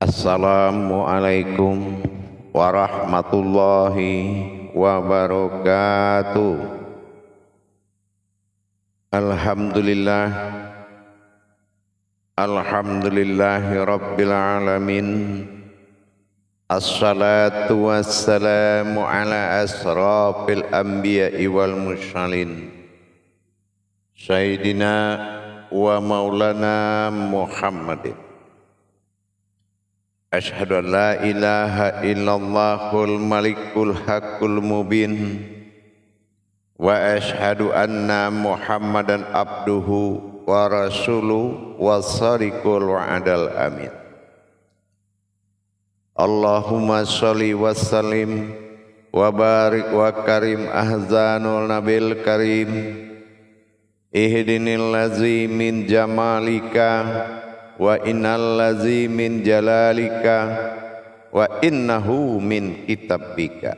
Assalamualaikum warahmatullahi wabarakatuh. Alhamdulillah, alhamdulillahi rabbil alamin. Assalatu wassalamu ala asrafil anbiya'i wal mursalin, Sayyidina wa maulana Muhammadin. Asyhadu an la ilaha illallahul malikul haqqul mubin wa asyhadu anna Muhammadan abduhu wa rasuluhu wa sadiqul wa'adal amin. Allahumma sholli wa sallim wa barik wa karim ahzanul nabil karim. Ihdinil lazi min jamalika wa innal lazi min jalalika wa innahu min kitabika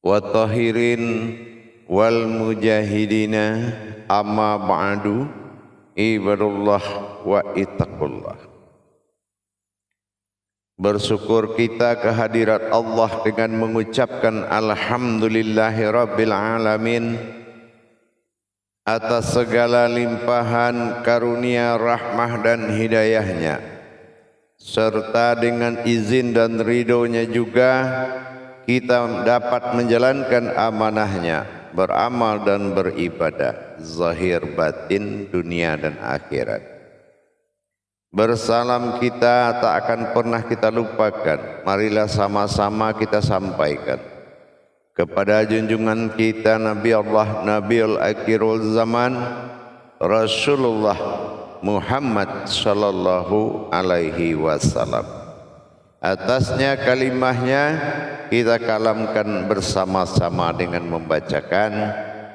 wa tahirin wal mujahidina amma ba'du. Ibadullah wa ittaqullah. Bersyukur kita kehadirat Allah dengan mengucapkan alhamdulillahi rabbil alamin atas segala limpahan karunia, rahmah dan hidayahnya, serta dengan izin dan ridhonya juga kita dapat menjalankan amanahnya, beramal dan beribadah zahir batin dunia dan akhirat. Bersalam kita tak akan pernah kita lupakan, marilah sama-sama kita sampaikan kepada junjungan kita Nabi Allah, Nabiul Akhirul Zaman, Rasulullah Muhammad sallallahu alaihi wasallam. Atasnya kalimahnya kita kalamkan bersama-sama dengan membacakan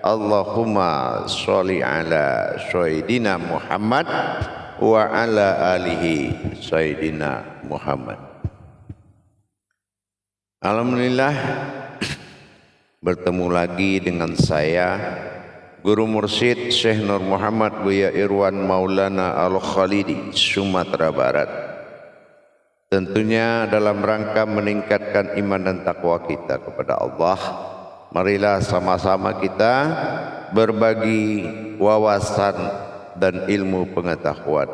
Allahumma sholli ala Sayyidina Muhammad wa ala alihi Sayyidina Muhammad. Alhamdulillah, bertemu lagi dengan saya, Guru Mursyid Syekh Nur Muhammad Buya Irwan Maulana Al-Khalidi, Sumatera Barat. Tentunya dalam rangka meningkatkan iman dan takwa kita kepada Allah, marilah sama-sama kita berbagi wawasan dan ilmu pengetahuan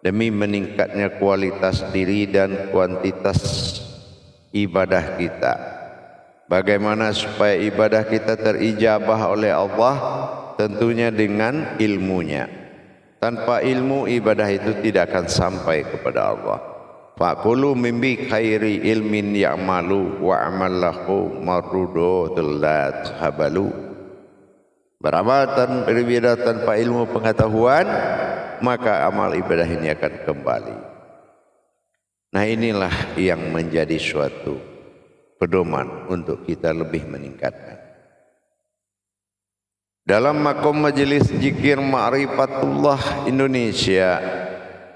demi meningkatnya kualitas diri dan kuantitas ibadah kita. Bagaimana supaya ibadah kita terijabah oleh Allah? Tentunya dengan ilmunya. Tanpa ilmu ibadah itu tidak akan sampai kepada Allah. Faqulu mimbi khairi ilmin ya'malu wa amallahu marrudatul la tahabalu. Beramal dan beribadah tanpa ilmu pengetahuan, maka amal ibadah ini akan kembali. Nah, inilah yang menjadi suatu pedoman untuk kita lebih meningkatkan. Dalam makom majelis zikir Ma'rifatullah Indonesia,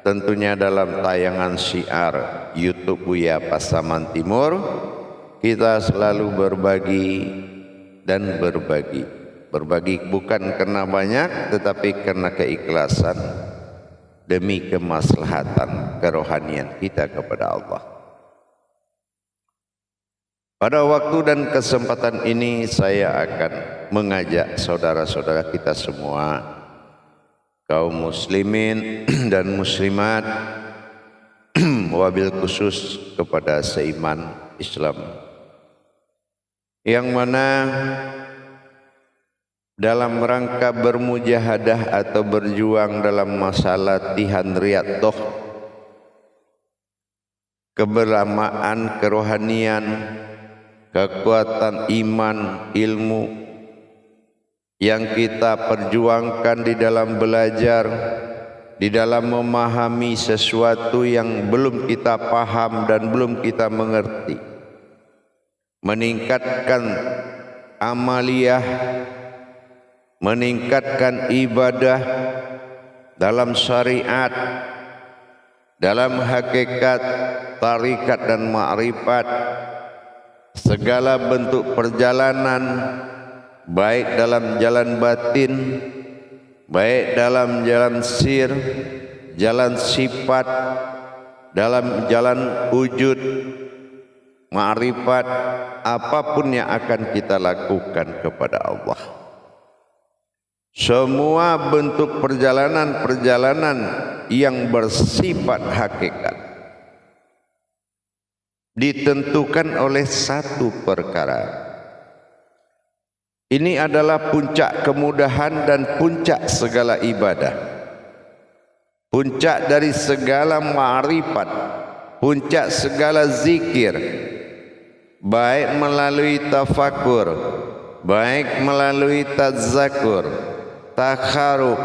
tentunya dalam tayangan syiar YouTube Buya Pasaman Timur, kita selalu berbagi dan berbagi. Berbagi bukan karena banyak, tetapi karena keikhlasan demi kemaslahatan kerohanian kita kepada Allah. Pada waktu dan kesempatan ini saya akan mengajak saudara-saudara kita semua, kaum muslimin dan muslimat, wabil khusus kepada seiman Islam, yang mana dalam rangka bermujahadah atau berjuang dalam masa latihan riyadhah kebersamaan kerohanian, kekuatan iman, ilmu yang kita perjuangkan di dalam belajar, di dalam memahami sesuatu yang belum kita paham dan belum kita mengerti, meningkatkan amaliyah, meningkatkan ibadah dalam syariat, dalam hakikat, tarikat dan ma'rifat, segala bentuk perjalanan, baik dalam jalan batin, baik dalam jalan sir, jalan sifat, dalam jalan wujud ma'rifat apapun yang akan kita lakukan kepada Allah. Semua bentuk perjalanan-perjalanan yang bersifat hakikat ditentukan oleh satu perkara. Ini adalah puncak kemudahan dan puncak segala ibadah, puncak dari segala ma'rifat, puncak segala zikir, baik melalui tafakur, baik melalui tadzakur, takharub,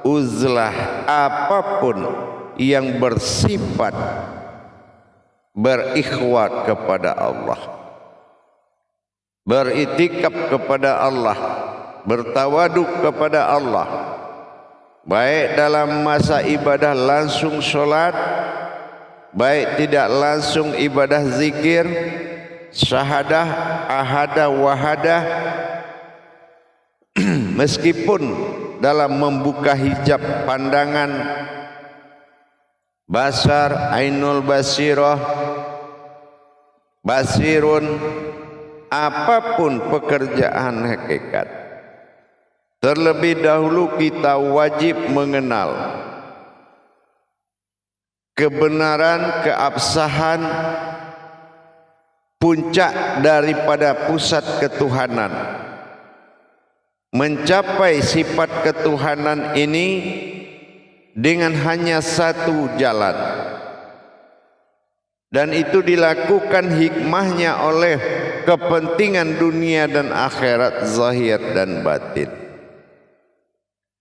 uzlah, apapun yang bersifat berikhwat kepada Allah, beritikaf kepada Allah, bertawaduk kepada Allah, baik dalam masa ibadah langsung sholat, baik tidak langsung ibadah zikir, syahadah, ahadah, wahadah, meskipun dalam membuka hijab pandangan basar, ainul basirah, basirun, apapun pekerjaan hakikat, terlebih dahulu kita wajib mengenal kebenaran, keabsahan, puncak daripada pusat ketuhanan. Mencapai sifat ketuhanan ini dengan hanya satu jalan, dan itu dilakukan hikmahnya oleh kepentingan dunia dan akhirat, zahir dan batin.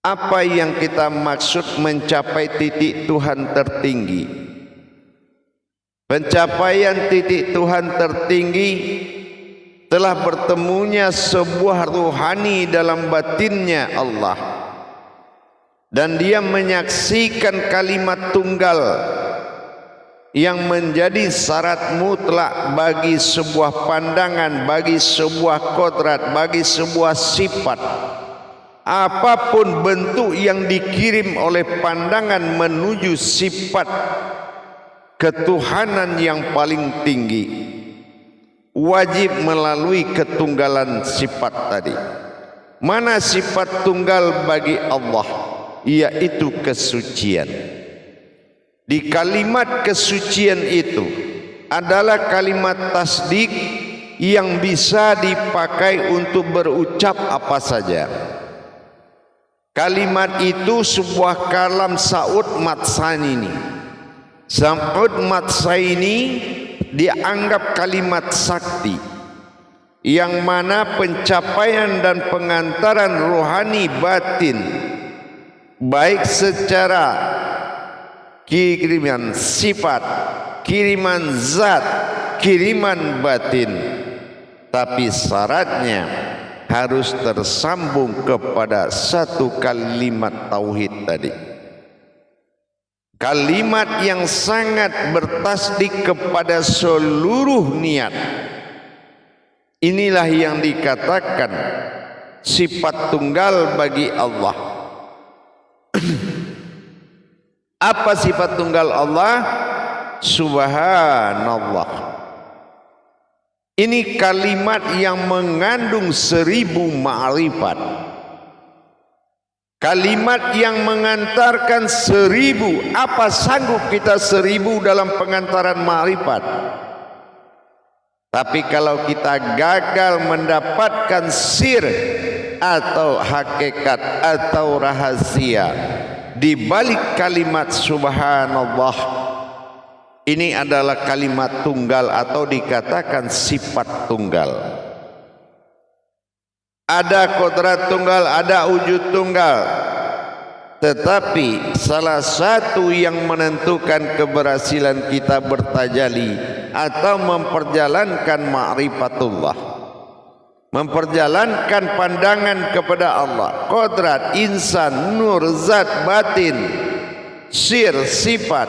Apa yang kita maksud mencapai titik Tuhan tertinggi? Pencapaian titik Tuhan tertinggi telah bertemunya sebuah ruhani dalam batinnya Allah, dan dia menyaksikan kalimat tunggal yang menjadi syarat mutlak bagi sebuah pandangan, bagi sebuah kodrat, bagi sebuah sifat. Apapun bentuk yang dikirim oleh pandangan menuju sifat ketuhanan yang paling tinggi, wajib melalui ketunggalan sifat tadi. Mana sifat tunggal bagi Allah? Yaitu kesucian. Di kalimat kesucian itu adalah kalimat tasdik yang bisa dipakai untuk berucap apa saja. Kalimat itu sebuah kalam Sa'ud Matsaini. Sa'ud Matsaini dianggap kalimat sakti, yang mana pencapaian dan pengantaran rohani batin, baik secara kiriman sifat, kiriman zat, kiriman batin, tapi syaratnya harus tersambung kepada satu kalimat tauhid tadi. Kalimat yang sangat bertasdik kepada seluruh niat. Inilah yang dikatakan sifat tunggal bagi Allah. Apa sifat tunggal Allah? Subhanallah. Ini kalimat yang mengandung 1000 ma'rifat. Kalimat yang mengantarkan 1000. Apa sanggup kita 1000 dalam pengantaran ma'rifat? Tapi kalau kita gagal mendapatkan sir atau hakikat atau rahasia di balik kalimat subhanallah, ini adalah kalimat tunggal atau dikatakan sifat tunggal. Ada kodrat tunggal, ada wujud tunggal. Tetapi salah satu yang menentukan keberhasilan kita bertajali atau memperjalankan ma'rifatullah, memperjalankan pandangan kepada Allah, kodrat, insan, nur, zat, batin, sir, sifat.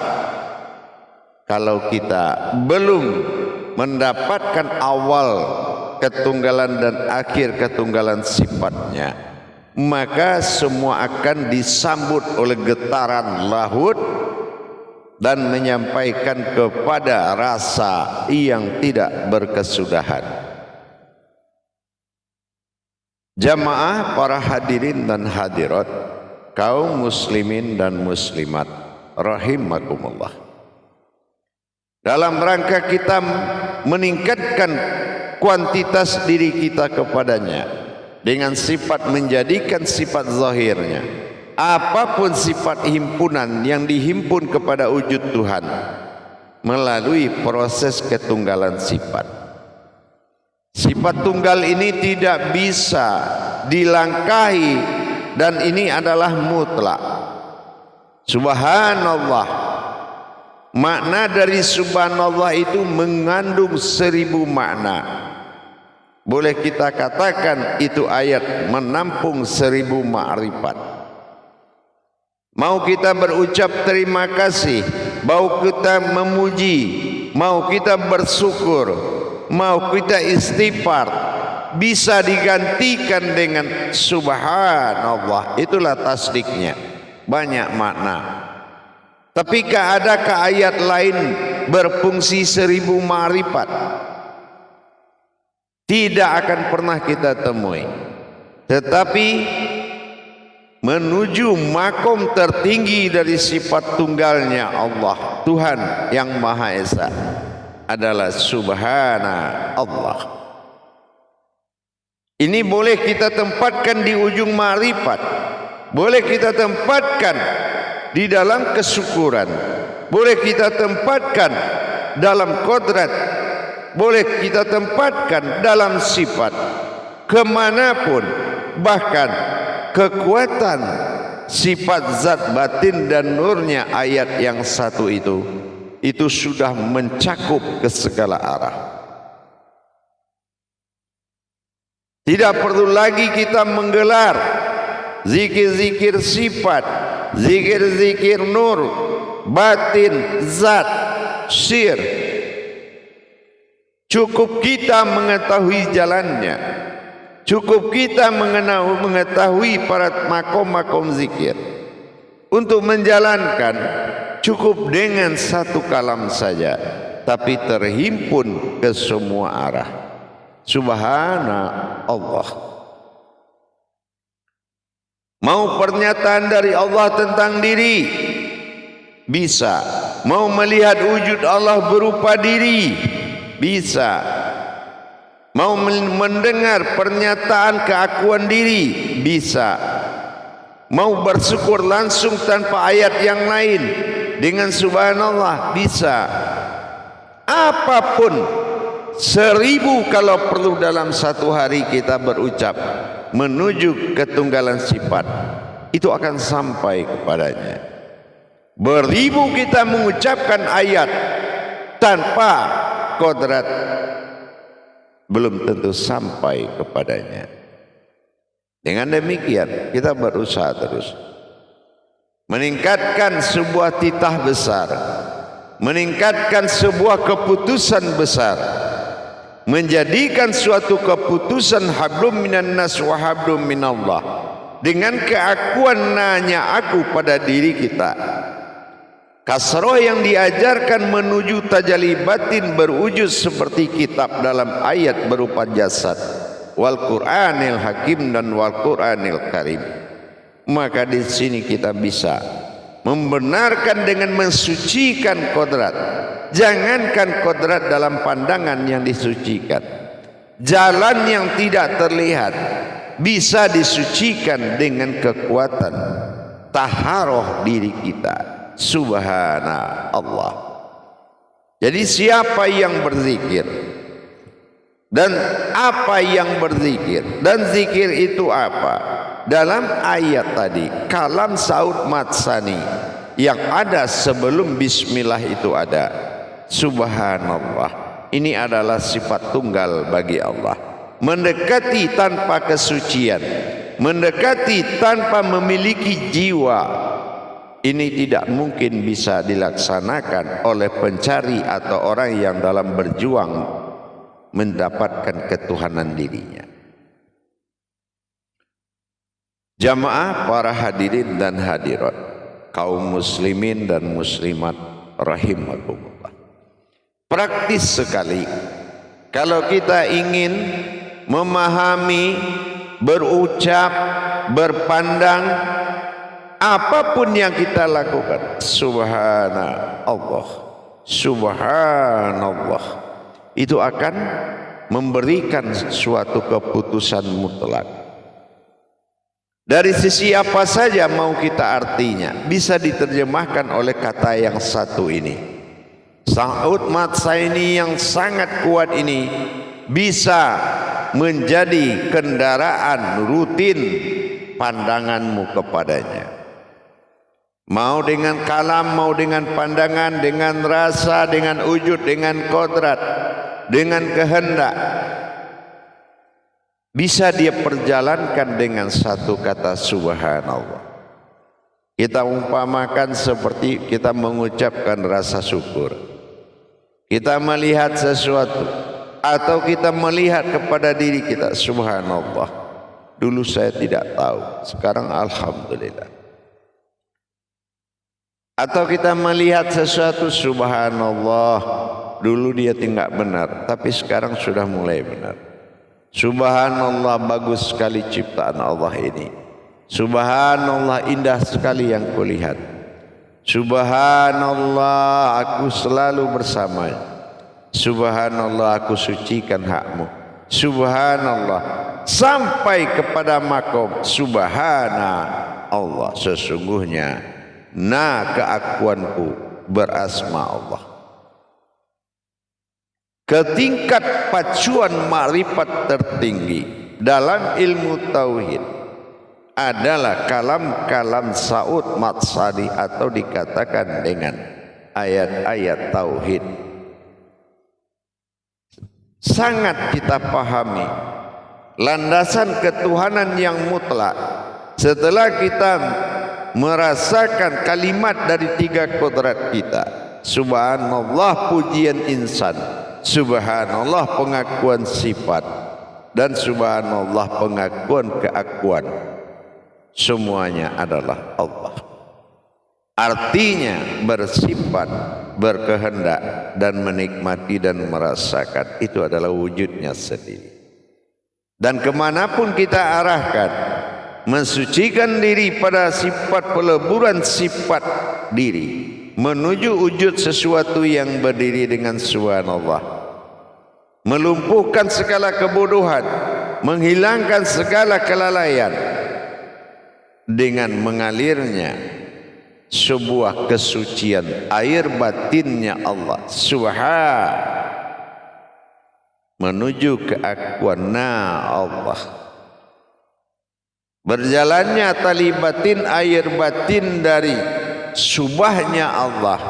Kalau kita belum mendapatkan awal ketunggalan dan akhir ketunggalan sifatnya, maka semua akan disambut oleh getaran lahut, dan menyampaikan kepada rasa yang tidak berkesudahan. Jamaah para hadirin dan hadirat, kaum muslimin dan muslimat rahimakumullah. Dalam rangka kita meningkatkan kuantitas diri kita kepadanya dengan sifat menjadikan sifat zahirnya, apapun sifat himpunan yang dihimpun kepada wujud Tuhan melalui proses ketunggalan sifat. Sifat tunggal ini tidak bisa dilangkahi dan ini adalah mutlak. Subhanallah, makna dari subhanallah itu mengandung 1000 makna. Boleh kita katakan itu ayat menampung 1000 ma'rifat. Mau kita berucap terima kasih, mau kita memuji, mau kita bersyukur, mau kita istighfar, bisa digantikan dengan subhanallah. Itulah tasdiknya, banyak makna. Tapi adakah ayat lain berfungsi 1000 ma'rifat? Tidak akan pernah kita temui. Tetapi menuju makom tertinggi dari sifat tunggalnya Allah, Tuhan yang Maha Esa, adalah subhanallah. Ini boleh kita tempatkan di ujung ma'rifat, boleh kita tempatkan di dalam kesyukuran, boleh kita tempatkan dalam kodrat, boleh kita tempatkan dalam sifat, kemanapun. Bahkan kekuatan sifat zat batin dan nurnya ayat yang satu itu sudah mencakup ke segala arah. Tidak perlu lagi kita menggelar zikir-zikir sifat, zikir-zikir nur, batin, zat, sir. Cukup kita mengetahui jalannya, cukup kita mengetahui para makom-makom zikir. Untuk menjalankan cukup dengan satu kalam saja, tapi terhimpun ke semua arah. Subhanallah. Mau pernyataan dari Allah tentang diri, bisa. Mau melihat wujud Allah berupa diri, bisa. Mau mendengar pernyataan keakuan diri, bisa. Mau bersyukur langsung tanpa ayat yang lain dengan subhanallah, bisa. Apapun, 1000 kalau perlu dalam satu hari kita berucap menuju ketunggalan sifat, itu akan sampai kepadanya. Beribu kita mengucapkan ayat tanpa kodrat, belum tentu sampai kepadanya. Dengan demikian kita berusaha terus meningkatkan sebuah titah besar, meningkatkan sebuah keputusan besar, menjadikan suatu keputusan hablum minan nas wa hablum minallah, dengan keakuan nanya aku pada diri kita. Kasroh yang diajarkan menuju tajalli batin berwujud seperti kitab dalam ayat berupa jasad, wal Qur'anil Hakim dan wal Qur'anil Karim. Maka di sini kita bisa membenarkan dengan mensucikan kodrat. Jangankan kodrat dalam pandangan yang disucikan, jalan yang tidak terlihat bisa disucikan dengan kekuatan taharoh diri kita. Subhanallah. Jadi siapa yang berzikir dan apa yang berzikir, dan zikir itu apa? Dalam ayat tadi kalam saud matsani yang ada sebelum bismillah itu ada subhanallah. Ini adalah sifat tunggal bagi Allah, mendekati tanpa kesucian, mendekati tanpa memiliki jiwa. Ini tidak mungkin bisa dilaksanakan oleh pencari atau orang yang dalam berjuang mendapatkan ketuhanan dirinya. Jamaah para hadirin dan hadirat, kaum muslimin dan muslimat rahimakumullah. Praktis sekali kalau kita ingin memahami, berucap, berpandang apapun yang kita lakukan, subhanallah, subhanallah, itu akan memberikan suatu keputusan mutlak. Dari sisi apa saja mau kita artinya, bisa diterjemahkan oleh kata yang satu ini. Sa'ud matsaini yang sangat kuat ini bisa menjadi kendaraan rutin pandanganmu kepadanya. Mau dengan kalam, mau dengan pandangan, dengan rasa, dengan wujud, dengan kodrat, dengan kehendak, bisa dia perjalankan dengan satu kata subhanallah. Kita umpamakan seperti kita mengucapkan rasa syukur. Kita melihat sesuatu atau kita melihat kepada diri kita, subhanallah, dulu saya tidak tahu, sekarang alhamdulillah. Atau kita melihat sesuatu, subhanallah, dulu dia tidak benar, tapi sekarang sudah mulai benar. Subhanallah, bagus sekali ciptaan Allah ini. Subhanallah, indah sekali yang kulihat. Subhanallah, aku selalu bersamanya. Subhanallah, aku sucikan hakmu. Subhanallah, sampai kepada makom subhanallah, sesungguhnya keakuanku berasma Allah. Ketingkat pacuan makrifat tertinggi dalam ilmu tauhid adalah kalam-kalam Sa'ud Matsari, atau dikatakan dengan ayat-ayat tauhid. Sangat kita pahami landasan ketuhanan yang mutlak setelah kita merasakan kalimat dari tiga kodrat kita. Subhanallah, pujian insan, subhanallah, pengakuan sifat, dan subhanallah, pengakuan keakuan. Semuanya adalah Allah. Artinya bersifat, berkehendak, dan menikmati dan merasakan, itu adalah wujudnya sendiri. Dan kemanapun kita arahkan, mensucikan diri pada sifat peleburan sifat diri, menuju wujud sesuatu yang berdiri dengan subhanallah, melumpuhkan segala kebodohan, menghilangkan segala kelalaian, dengan mengalirnya sebuah kesucian air batinnya Allah subhan menuju keakuan Allah. Berjalannya tali batin, air batin dari subahnya Allah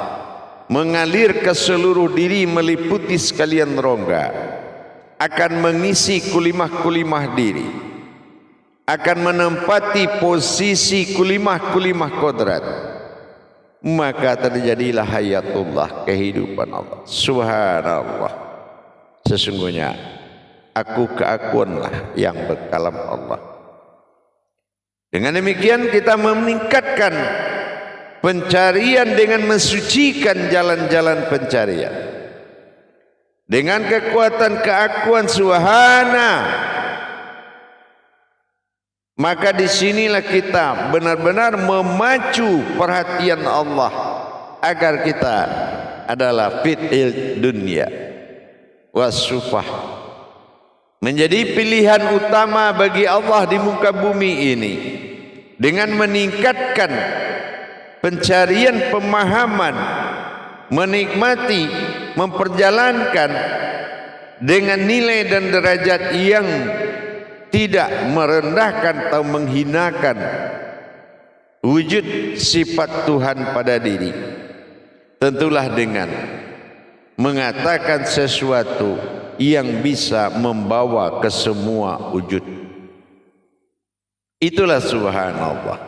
mengalir ke seluruh diri, meliputi sekalian rongga, akan mengisi kulimah-kulimah diri, akan menempati posisi kulimah-kulimah kodrat, maka terjadilah hayatullah, kehidupan Allah. Subhanallah, sesungguhnya aku keakuanlah yang berkalam Allah. Dengan demikian kita meningkatkan pencarian dengan mensucikan jalan-jalan pencarian dengan kekuatan keakuan subhana. Maka disinilah kita benar-benar memacu perhatian Allah agar kita adalah fitil dunia wasufah, menjadi pilihan utama bagi Allah di muka bumi ini, dengan meningkatkan pencarian pemahaman, menikmati, memperjalankan dengan nilai dan derajat yang tidak merendahkan atau menghinakan wujud sifat Tuhan pada diri. Tentulah dengan mengatakan sesuatu yang bisa membawa ke semua wujud. Itulah subhanallah.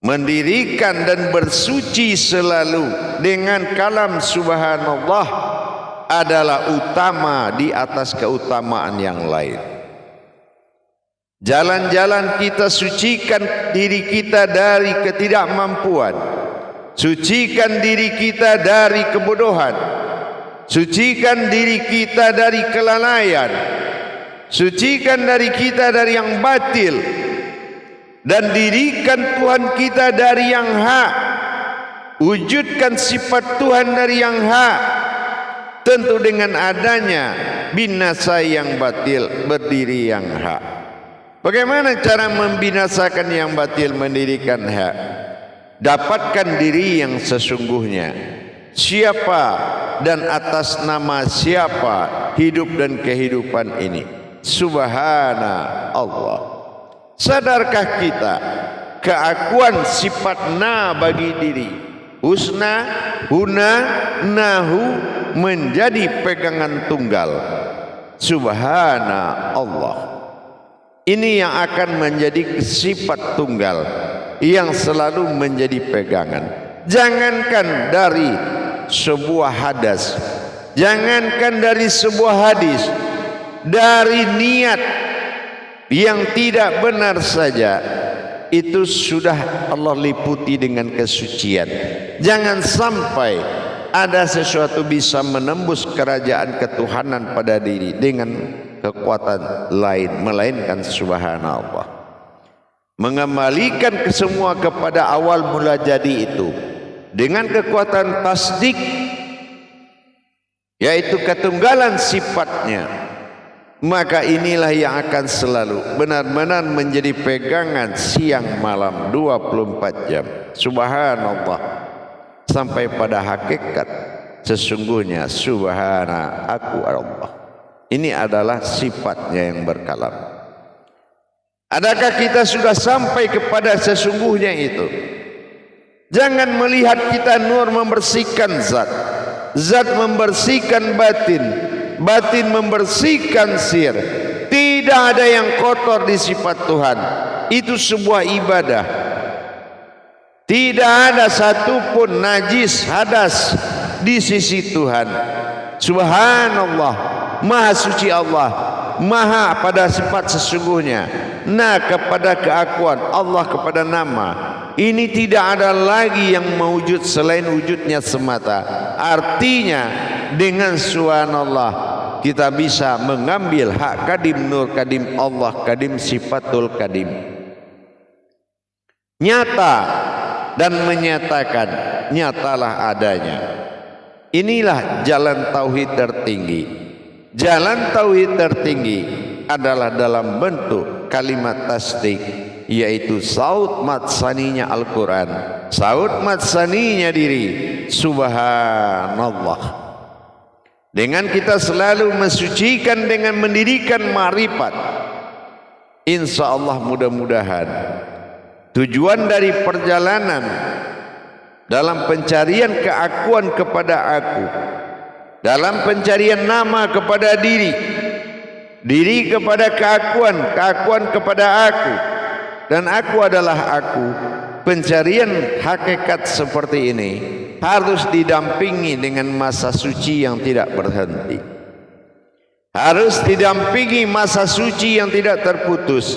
Mendirikan dan bersuci selalu dengan kalam subhanallah adalah utama di atas keutamaan yang lain. Jalan-jalan kita sucikan diri kita dari ketidakmampuan, Sucikan diri kita dari kebodohan. Sucikan diri kita dari kelalaian. Sucikan dari kita dari yang batil. Dan dirikan Tuhan kita dari yang hak. Wujudkan sifat Tuhan dari yang hak. Tentu dengan adanya binasa yang batil, berdiri yang hak. Bagaimana cara membinasakan yang batil, mendirikan hak? Dapatkan diri yang sesungguhnya. Siapa dan atas nama siapa hidup dan kehidupan ini? Subhana Allah. Sadarkah kita keakuan sifat na bagi diri? Husna, huna, nahu menjadi pegangan tunggal. Subhana Allah. Ini yang akan menjadi sifat tunggal yang selalu menjadi pegangan. Jangankan dari sebuah hadas, jangankan dari sebuah hadis, dari niat yang tidak benar saja, itu sudah Allah liputi dengan kesucian. Jangan sampai ada sesuatu bisa menembus kerajaan ketuhanan pada diri dengan kekuatan lain, melainkan subhanallah. Mengembalikan semua kepada awal mula jadi itu dengan kekuatan tasdik, yaitu ketunggalan sifatnya, maka inilah yang akan selalu benar-benar menjadi pegangan siang malam 24 jam. Subhanallah, sampai pada hakikat sesungguhnya subhana aku Allah. Ini adalah sifatnya yang berkalam. Adakah kita sudah sampai kepada sesungguhnya itu? Jangan melihat kita nur membersihkan zat, zat membersihkan batin, batin membersihkan sir. Tidak ada yang kotor di sifat Tuhan. Itu sebuah ibadah. Tidak ada satupun najis hadas di sisi Tuhan. Subhanallah, maha suci Allah, maha pada sifat sesungguhnya. Nah, kepada keakuan Allah, kepada nama ini tidak ada lagi yang mewujud selain wujudnya semata. Artinya dengan subhanallah kita bisa mengambil hak kadim, nur kadim Allah, kadim sifatul kadim, nyata dan menyatakan nyatalah adanya. Inilah jalan tauhid tertinggi. Jalan tauhid tertinggi adalah dalam bentuk kalimat tasdik, yaitu saut matsaninya Al-Quran, saut matsaninya diri. Subhanallah. Dengan kita selalu mensucikan dengan mendirikan ma'rifat, insya Allah mudah-mudahan tujuan dari perjalanan dalam pencarian keakuan kepada aku, dalam pencarian nama kepada diri, diri kepada keakuan, keakuan kepada aku, dan aku adalah aku. Pencarian hakikat seperti ini harus didampingi dengan masa suci yang tidak berhenti. Harus didampingi masa suci yang tidak terputus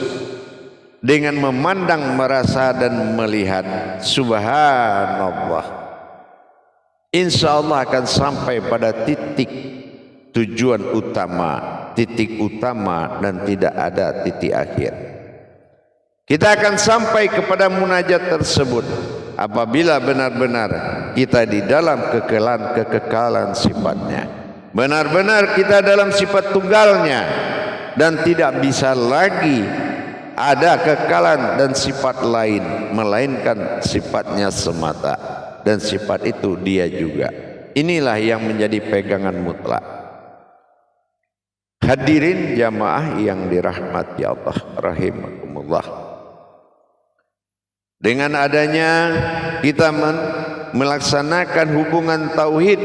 dengan memandang, merasa dan melihat. Subhanallah. Insya Allah akan sampai pada titik tujuan utama, titik utama, dan tidak ada titik akhir. Kita akan sampai kepada munajat tersebut apabila benar-benar kita di dalam kekekalan sifatnya, benar-benar kita dalam sifat tunggalnya, dan tidak bisa lagi ada kekalan dan sifat lain melainkan sifatnya semata, dan sifat itu dia juga. Inilah yang menjadi pegangan mutlak. Hadirin jamaah yang dirahmati Allah rahimakumullah. Dengan adanya kita melaksanakan hubungan tauhid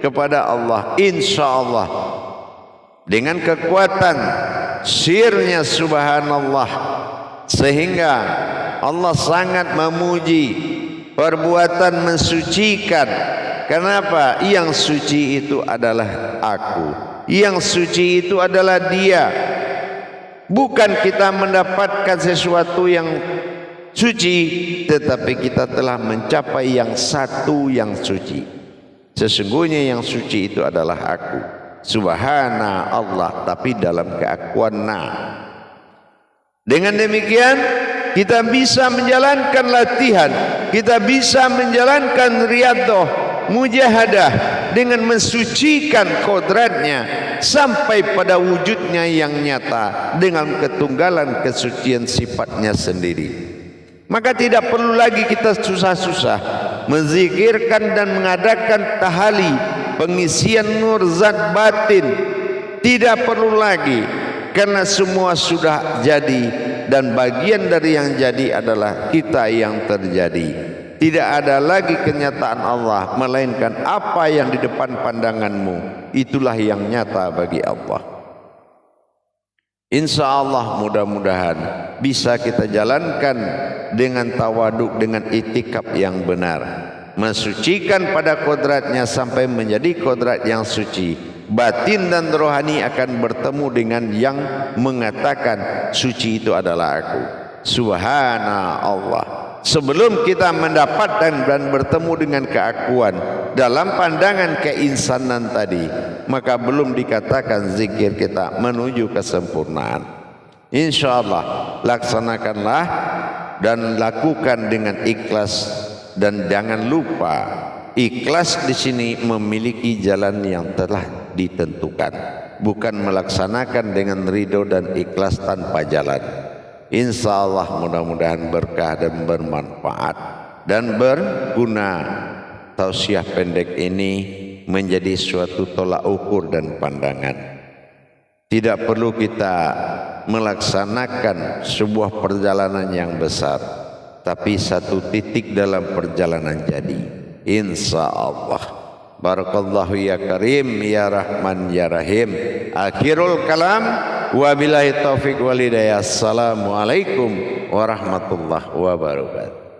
kepada Allah, insya Allah dengan kekuatan sirnya subhanallah, sehingga Allah sangat memuji perbuatan mensucikan. Kenapa? Yang suci itu adalah aku, yang suci itu adalah dia. Bukan kita mendapatkan sesuatu yang suci, tetapi kita telah mencapai yang satu yang suci. Sesungguhnya yang suci itu adalah aku, subhana Allah, tapi dalam keakuan na. Dengan demikian kita bisa menjalankan latihan, kita bisa menjalankan riyadhah, mujahadah dengan mensucikan kodratnya sampai pada wujudnya yang nyata dengan ketunggalan kesucian sifatnya sendiri. Maka tidak perlu lagi kita susah-susah menzikirkan dan mengadakan tahali, pengisian nur zat batin. Tidak perlu lagi, karena semua sudah jadi, dan bagian dari yang jadi adalah kita yang terjadi. Tidak ada lagi kenyataan Allah, melainkan apa yang di depan pandanganmu, itulah yang nyata bagi Allah. Insya Allah mudah-mudahan bisa kita jalankan dengan tawaduk, dengan itikaf yang benar, mensucikan pada kodratnya sampai menjadi kodrat yang suci. Batin dan rohani akan bertemu dengan yang mengatakan suci itu adalah aku, subhana Allah. Sebelum kita mendapatkan dan bertemu dengan keakuan dalam pandangan keinsanan tadi, maka belum dikatakan zikir kita menuju kesempurnaan. Insya Allah laksanakanlah dan lakukan dengan ikhlas, dan jangan lupa ikhlas di sini memiliki jalan yang telah ditentukan, bukan melaksanakan dengan ridho dan ikhlas tanpa jalan. Insya Allah mudah-mudahan berkah dan bermanfaat dan berguna. Tausiah pendek ini menjadi suatu tolak ukur dan pandangan. Tidak perlu kita melaksanakan sebuah perjalanan yang besar, tapi satu titik dalam perjalanan jadi. Insya Allah. Barakallahu ya Karim ya Rahman ya Rahim. Akhirul kalam, wabillahi taufiq wal hidayah. Assalamualaikum warahmatullahi wabarakatuh.